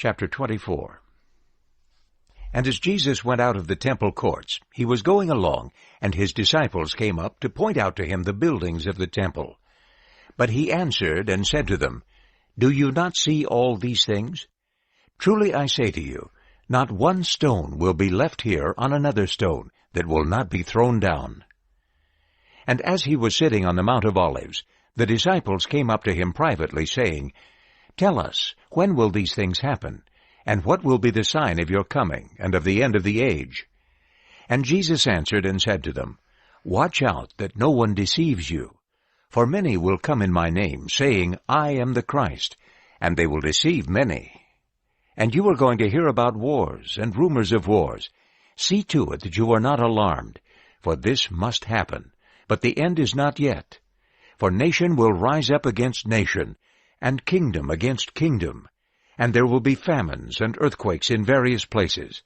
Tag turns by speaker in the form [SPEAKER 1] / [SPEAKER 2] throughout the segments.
[SPEAKER 1] Chapter 24. And as Jesus went out of the temple courts, he was going along, and his disciples came up to point out to him the buildings of the temple. But he answered and said to them, Do you not see all these things? Truly I say to you, not one stone will be left here on another stone that will not be thrown down. And as he was sitting on the Mount of Olives, the disciples came up to him privately, saying, Tell us, when will these things happen? And what will be the sign of your coming, and of the end of the age? And Jesus answered and said to them, Watch out that no one deceives you. For many will come in my name, saying, I am the Christ, and they will deceive many. And you are going to hear about wars and rumors of wars. See to it that you are not alarmed, for this must happen, but the end is not yet. For nation will rise up against nation, and kingdom against kingdom, and there will be famines and earthquakes in various places.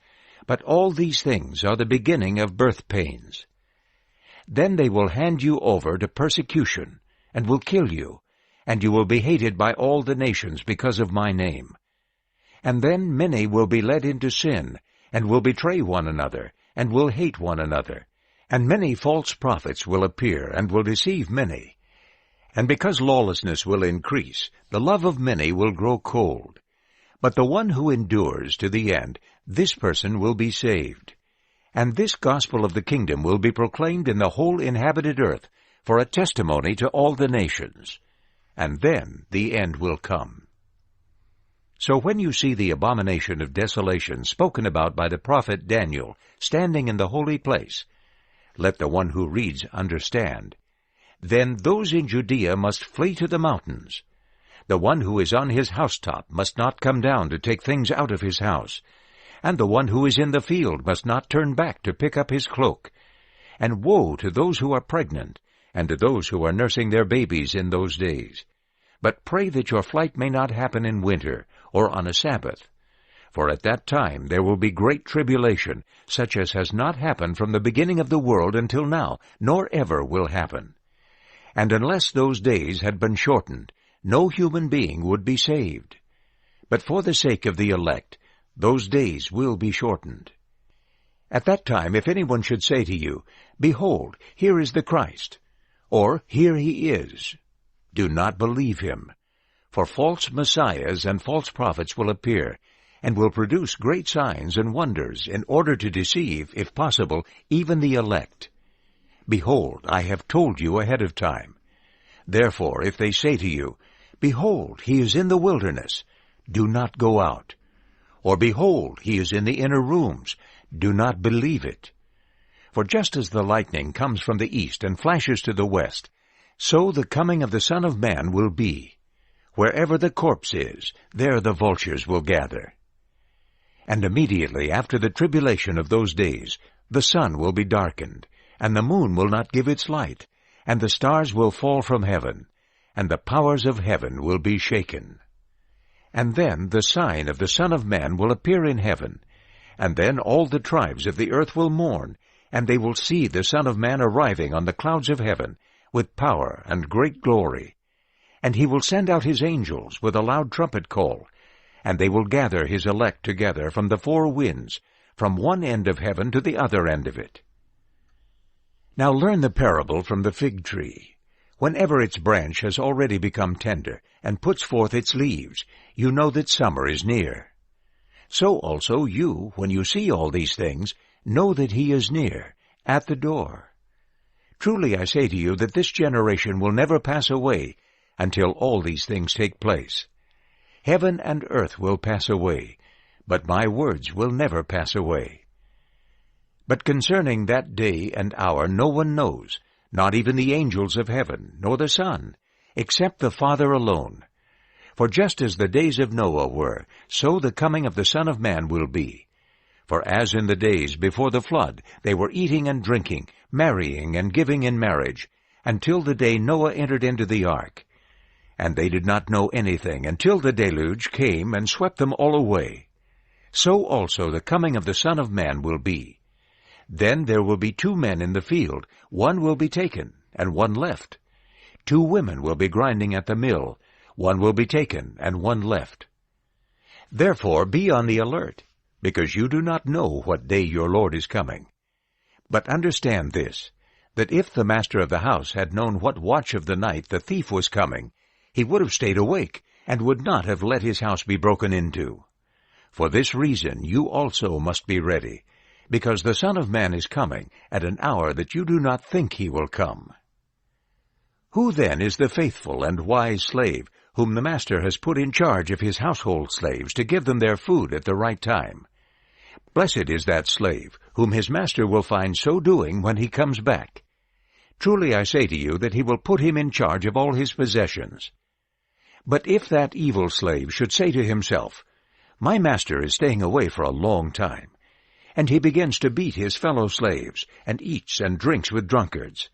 [SPEAKER 1] But all these things are the beginning of birth pains. Then they will hand you over to persecution, and will kill you, and you will be hated by all the nations because of my name. And then many will be led into sin, and will betray one another, and will hate one another. And many false prophets will appear, and will deceive many. And because lawlessness will increase, the love of many will grow cold. But the one who endures to the end, this person will be saved. And this gospel of the kingdom will be proclaimed in the whole inhabited earth, for a testimony to all the nations. And then the end will come. So when you see the abomination of desolation spoken about by the prophet Daniel standing in the holy place, let the one who reads understand. Then those in Judea must flee to the mountains. The one who is on his housetop must not come down to take things out of his house, and the one who is in the field must not turn back to pick up his cloak. And woe to those who are pregnant, and to those who are nursing their babies in those days. But pray that your flight may not happen in winter, or on a Sabbath. For at that time there will be great tribulation, such as has not happened from the beginning of the world until now, nor ever will happen. And unless those days had been shortened, no human being would be saved. But for the sake of the elect, those days will be shortened. At that time, if anyone should say to you, Behold, here is the Christ, or Here he is, do not believe him. For false messiahs and false prophets will appear, and will produce great signs and wonders, in order to deceive, if possible, even the elect. Behold, I have told you ahead of time. Therefore, if they say to you, Behold, he is in the wilderness, do not go out. Or behold, he is in the inner rooms, do not believe it. For just as the lightning comes from the east and flashes to the west, so the coming of the Son of Man will be. Wherever the corpse is, there the vultures will gather. And immediately after the tribulation of those days, the sun will be darkened, and the moon will not give its light, and the stars will fall from heaven, and the powers of heaven will be shaken. And then the sign of the Son of Man will appear in heaven, and then all the tribes of the earth will mourn, and they will see the Son of Man arriving on the clouds of heaven, with power and great glory. And he will send out his angels with a loud trumpet call, and they will gather his elect together from the four winds, from one end of heaven to the other end of it. Now learn the parable from the fig tree. Whenever its branch has already become tender, and puts forth its leaves, you know that summer is near. So also you, when you see all these things, know that he is near, at the door. Truly I say to you that this generation will never pass away until all these things take place. Heaven and earth will pass away, but my words will never pass away. But concerning that day and hour no one knows, not even the angels of heaven, nor the Son, except the Father alone. For just as the days of Noah were, so the coming of the Son of Man will be. For as in the days before the flood they were eating and drinking, marrying and giving in marriage, until the day Noah entered into the ark. And they did not know anything until the deluge came and swept them all away. So also the coming of the Son of Man will be. Then there will be 2 men in the field, one will be taken, and one left. 2 women will be grinding at the mill, one will be taken, and one left. Therefore be on the alert, because you do not know what day your Lord is coming. But understand this, that if the master of the house had known what watch of the night the thief was coming, he would have stayed awake, and would not have let his house be broken into. For this reason you also must be ready, because the Son of Man is coming at an hour that you do not think he will come. Who then is the faithful and wise slave, whom the master has put in charge of his household slaves to give them their food at the right time? Blessed is that slave, whom his master will find so doing when he comes back. Truly I say to you that he will put him in charge of all his possessions. But if that evil slave should say to himself, My master is staying away for a long time, and he begins to beat his fellow slaves, and eats and drinks with drunkards,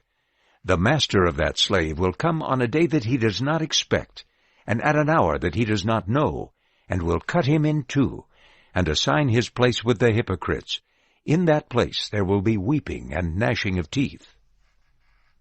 [SPEAKER 1] the master of that slave will come on a day that he does not expect, and at an hour that he does not know, and will cut him in two, and assign his place with the hypocrites. In that place there will be weeping and gnashing of teeth.